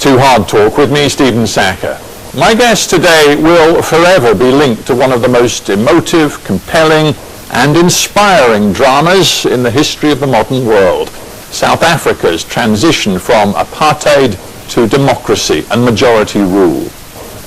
to Hard Talk with me, Stephen Sackur. My guest today will forever be linked to one of the most emotive, compelling and inspiring dramas in the history of the modern world. South Africa's transition from apartheid to democracy and majority rule.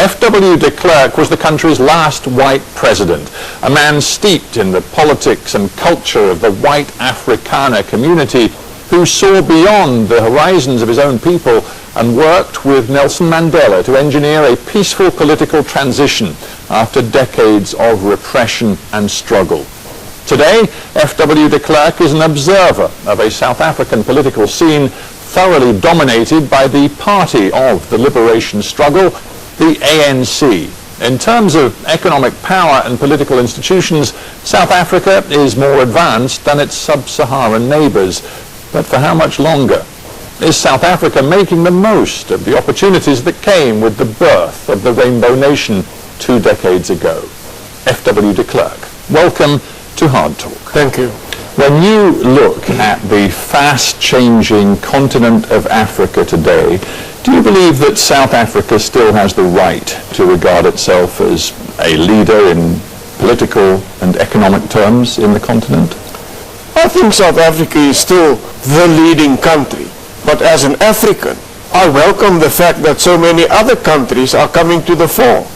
F.W. de Klerk was the country's last white president, a man steeped in the politics and culture of the white Afrikaner community who saw beyond the horizons of his own people and worked with Nelson Mandela to engineer a peaceful political transition after decades of repression and struggle. Today, F.W. de Klerk is an observer of a South African political scene thoroughly dominated by the party of the liberation struggle, the ANC. In terms of economic power and political institutions, South Africa is more advanced than its sub-Saharan neighbors. But for how much longer? Is South Africa making the most of the opportunities that came with the birth of the Rainbow Nation 2 decades ago? F.W. de Klerk, welcome to Hard Talk. Thank you. When you look at the fast-changing continent of Africa today, do you believe that South Africa still has the right to regard itself as a leader in political and economic terms in the continent? I think South Africa is still the leading country. But as an African, I welcome the fact that so many other countries are coming to the fore.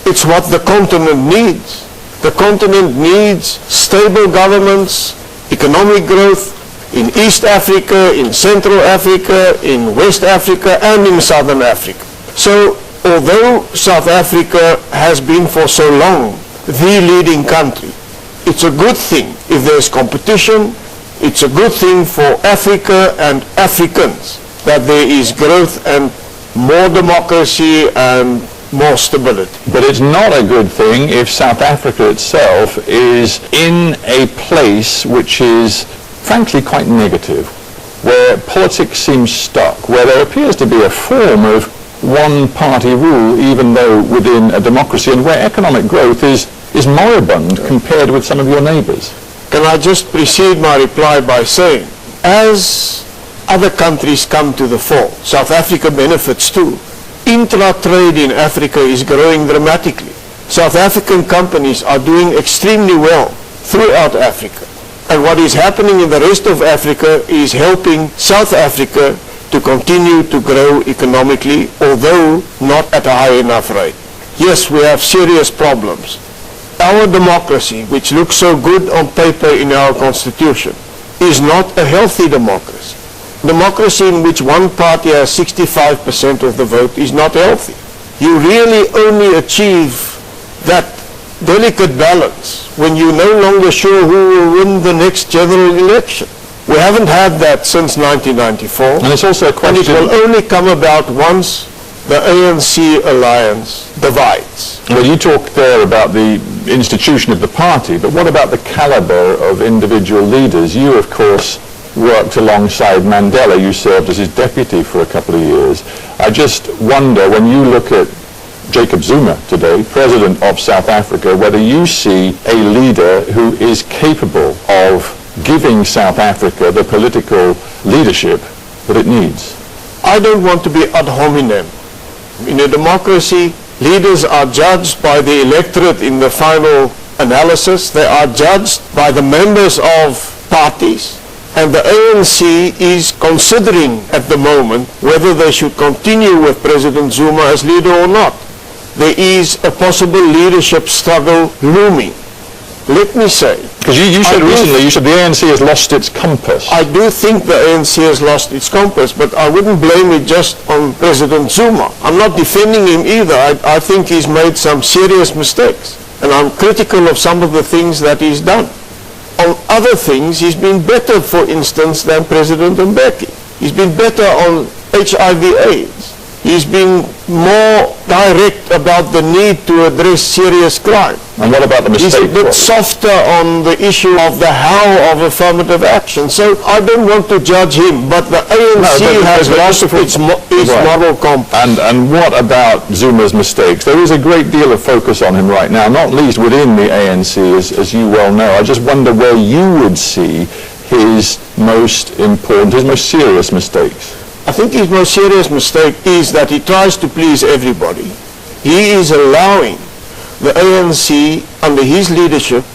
It's what the continent needs. The continent needs stable governments, economic growth in East Africa, in Central Africa, in West Africa, and in Southern Africa. So, although South Africa has been for so long the leading country, it's a good thing if there's competition. It's a good thing for Africa and Africans that there is growth and more democracy and more stability. But it's not a good thing if South Africa itself is in a place which is frankly quite negative, where politics seems stuck, where there appears to be a form of one-party rule even though within a democracy, and where economic growth is moribund compared with some of your neighbors. Can I just precede my reply by saying, as other countries come to the fore, South Africa benefits too. Intra-trade in Africa is growing dramatically. South African companies are doing extremely well throughout Africa. And what is happening in the rest of Africa is helping South Africa to continue to grow economically, although not at a high enough rate. Yes, we have serious problems. Our democracy, which looks so good on paper in our constitution, is not a healthy democracy. Democracy in which one party has 65% of the vote is not healthy. You really only achieve that delicate balance when you're no longer sure who will win the next general election. We haven't had that since 1994. And it's also a question... And it will only come about once the ANC alliance divides. Well, you talked there about the institution of the party, but what about the caliber of individual leaders? You, of course, worked alongside Mandela. You served as his deputy for a couple of years. I just wonder, when you look at Jacob Zuma today, President of South Africa, whether you see a leader who is capable of giving South Africa the political leadership that it needs. I don't want to be ad hominem. In a democracy, leaders are judged by the electorate in the final analysis. They are judged by the members of parties. And the ANC is considering at the moment whether they should continue with President Zuma as leader or not. There is a possible leadership struggle looming. Let me say... Because you said recently, you said the ANC has lost its compass. I do think the ANC has lost its compass, but I wouldn't blame it just on President Zuma. I'm not defending him either. I think he's made some serious mistakes. And I'm critical of some of the things that he's done. On other things, he's been better, for instance, than President Mbeki. He's been better on HIV/AIDS. He's been more direct about the need to address serious crime. And what about the mistake? He's a bit softer on the issue of the how of affirmative action. So I don't want to judge him, but the ANC has lost its moral compass. And what about Zuma's mistakes? There is a great deal of focus on him right now, not least within the ANC, as you well know. I just wonder where you would see his most important, his most serious mistakes. I think his most serious mistake is that he tries to please everybody. He is allowing the ANC under his leadership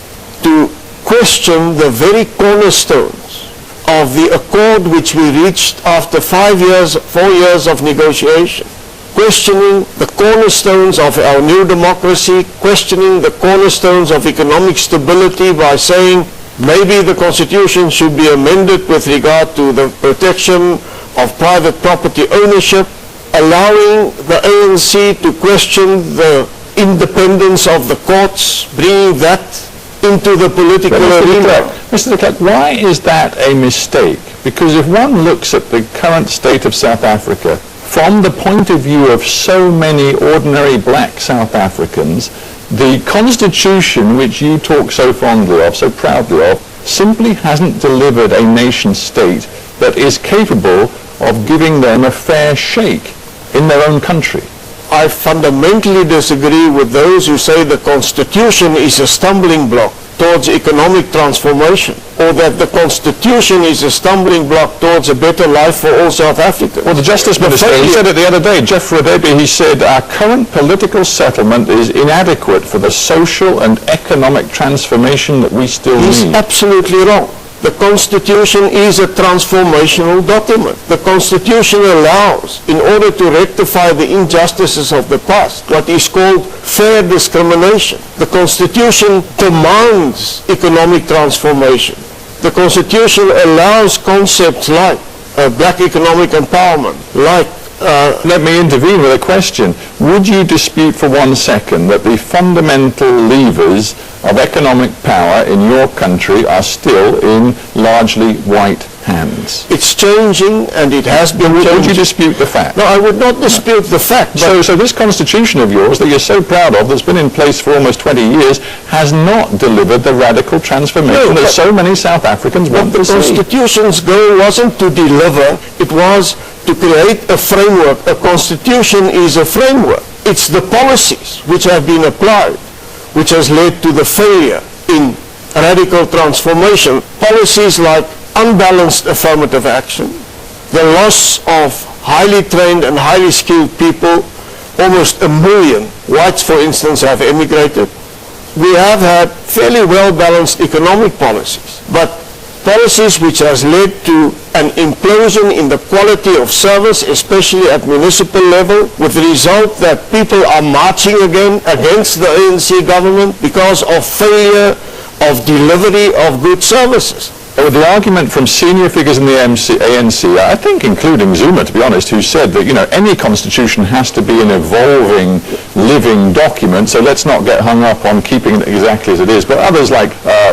to question the very cornerstones of the accord which we reached after 4 years of negotiation, questioning the cornerstones of our new democracy, questioning the cornerstones of economic stability by saying maybe the constitution should be amended with regard to the protection of private property ownership, allowing the ANC to question the independence of the courts, bringing that into the political arena. Mr. de Klerk, why is that a mistake? Because if one looks at the current state of South Africa from the point of view of so many ordinary black South Africans, the constitution which you talk so fondly of, so proudly of, simply hasn't delivered a nation state that is capable of giving them a fair shake in their own country. I fundamentally disagree with those who say the Constitution is a stumbling block towards economic transformation, or that the Constitution is a stumbling block towards a better life for all South Africans. Well, the Justice Minister, he said it the other day, Jeff Radebe, he said, our current political settlement is inadequate for the social and economic transformation that we still He's need. absolutely wrong. The Constitution is a transformational document. The Constitution allows, in order to rectify the injustices of the past, what is called fair discrimination. The Constitution demands economic transformation. The Constitution allows concepts like black economic empowerment, like Let me intervene with a question. Would you dispute for 1 second that the fundamental levers of economic power in your country are still in largely white hands? it's changing, and it has been Would you changing. dispute the fact? No, I would not dispute the fact, but So this constitution of yours that you're so proud of, that's been in place for almost 20 years, has not delivered the radical transformation No, that but- so many South Africans want the to see. Constitution's goal wasn't to deliver, it was to create a framework. A constitution is a framework. It's the policies which have been applied which has led to the failure in radical transformation. Policies like unbalanced affirmative action, the loss of highly trained and highly skilled people, almost 1 million whites, for instance, have emigrated. We have had fairly well-balanced economic policies, but policies which has led to an implosion in the quality of service, especially at municipal level, with the result that people are marching again against the ANC government because of failure of delivery of good services. The argument from senior figures in the ANC, I think including Zuma, to be honest, who said that, any constitution has to be an evolving, living document, so let's not get hung up on keeping it exactly as it is. But others like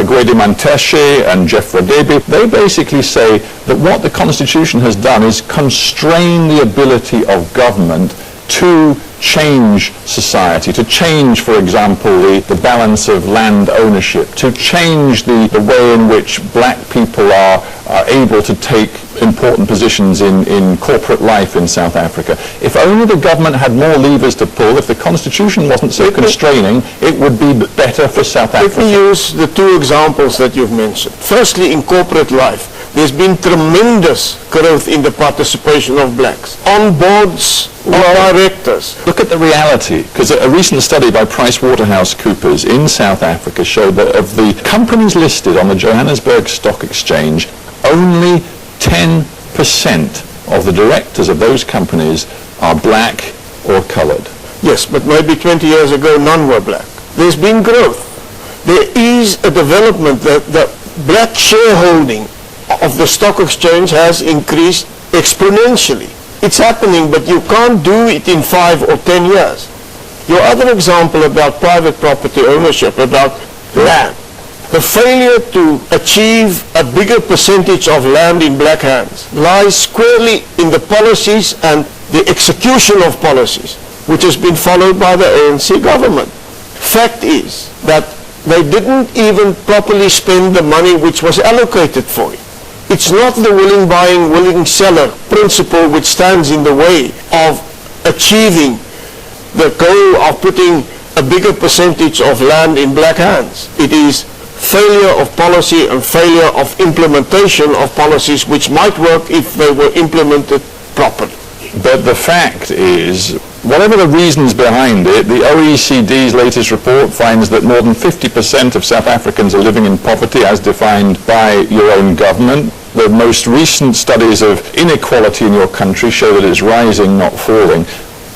Gwede Mantashe and Jeff Radebe, they basically say that what the constitution has done is constrain the ability of government to change society, to change, for example, the balance of land ownership, to change the way in which black people are able to take important positions in corporate life in South Africa. If only the government had more levers to pull, if the constitution wasn't so constraining, it would be better for South Africa. Let me use the 2 examples that you've mentioned. Firstly, in corporate life, there's been tremendous growth in the participation of blacks on boards, of directors. Look at the reality, because a recent study by PricewaterhouseCoopers in South Africa showed that of the companies listed on the Johannesburg Stock Exchange, only 10% of the directors of those companies are black or colored. Yes, but maybe 20 years ago, none were black. There's been growth. There is a development that the black shareholding of the stock exchange has increased exponentially. It's happening, but you can't do it in 5 or 10 years. Your other example about private property ownership, about land, the failure to achieve a bigger percentage of land in black hands lies squarely in the policies and the execution of policies, which has been followed by the ANC government. Fact is that they didn't even properly spend the money which was allocated for it. It's not the willing buying, willing seller principle which stands in the way of achieving the goal of putting a bigger percentage of land in black hands. It is failure of policy and failure of implementation of policies which might work if they were implemented properly. But the fact is, whatever the reasons behind it, the OECD's latest report finds that more than 50% of South Africans are living in poverty as defined by your own government. The most recent studies of inequality in your country show that it's rising, not falling.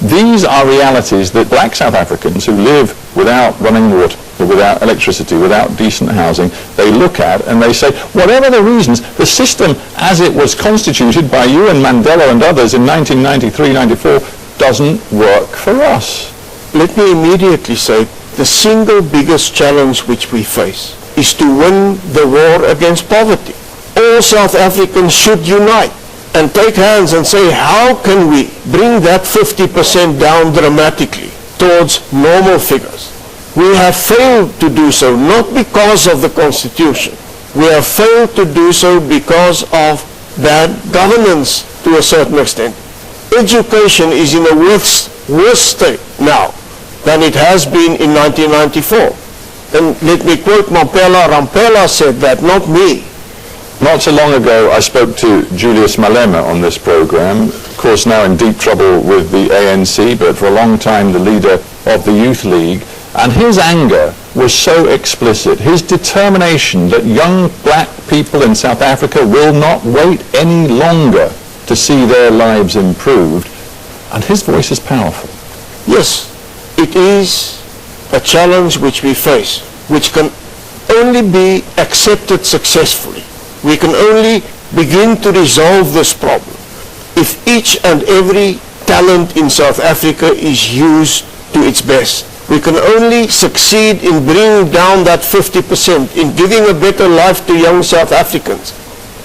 These are realities that black South Africans who live without running water, without electricity, without decent housing, they look at and they say, whatever the reasons, the system as it was constituted by you and Mandela and others in 1993-94 doesn't work for us. Let me immediately say, the single biggest challenge which we face is to win the war against poverty. All South Africans should unite and take hands and say, how can we bring that 50% down dramatically towards normal figures? We have failed to do so, not because of the Constitution. We have failed to do so because of bad governance to a certain extent. Education is in a worse state now than it has been in 1994. And let me quote Mampela. Rampela said that, not me. Not so long ago, I spoke to Julius Malema on this program, of course now in deep trouble with the ANC, but for a long time the leader of the Youth League. And his anger was so explicit, his determination that young black people in South Africa will not wait any longer to see their lives improved. And his voice is powerful. Yes, it is a challenge which we face, which can only be accepted successfully. We can only begin to resolve this problem if each and every talent in South Africa is used to its best. We can only succeed in bringing down that 50%, in giving a better life to young South Africans,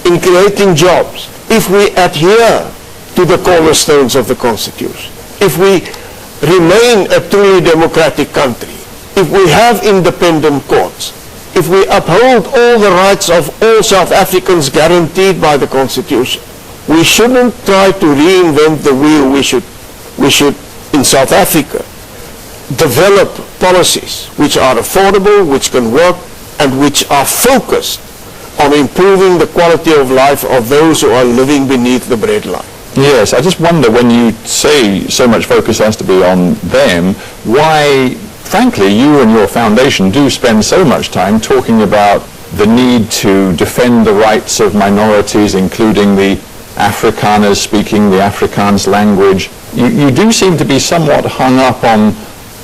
in creating jobs, if we adhere to the cornerstones of the Constitution, if we remain a truly democratic country, if we have independent courts, if we uphold all the rights of all South Africans guaranteed by the Constitution. We shouldn't try to reinvent the wheel. We should, in South Africa, develop policies which are affordable, which can work, and which are focused on improving the quality of life of those who are living beneath the breadline. Yes, I just wonder, when you say so much focus has to be on them, why, frankly, you and your foundation do spend so much time talking about the need to defend the rights of minorities, including the Afrikaners speaking the Afrikaans language. You do seem to be somewhat hung up on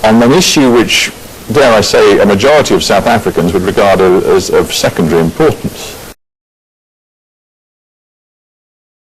an issue which, dare I say, a majority of South Africans would regard as of secondary importance.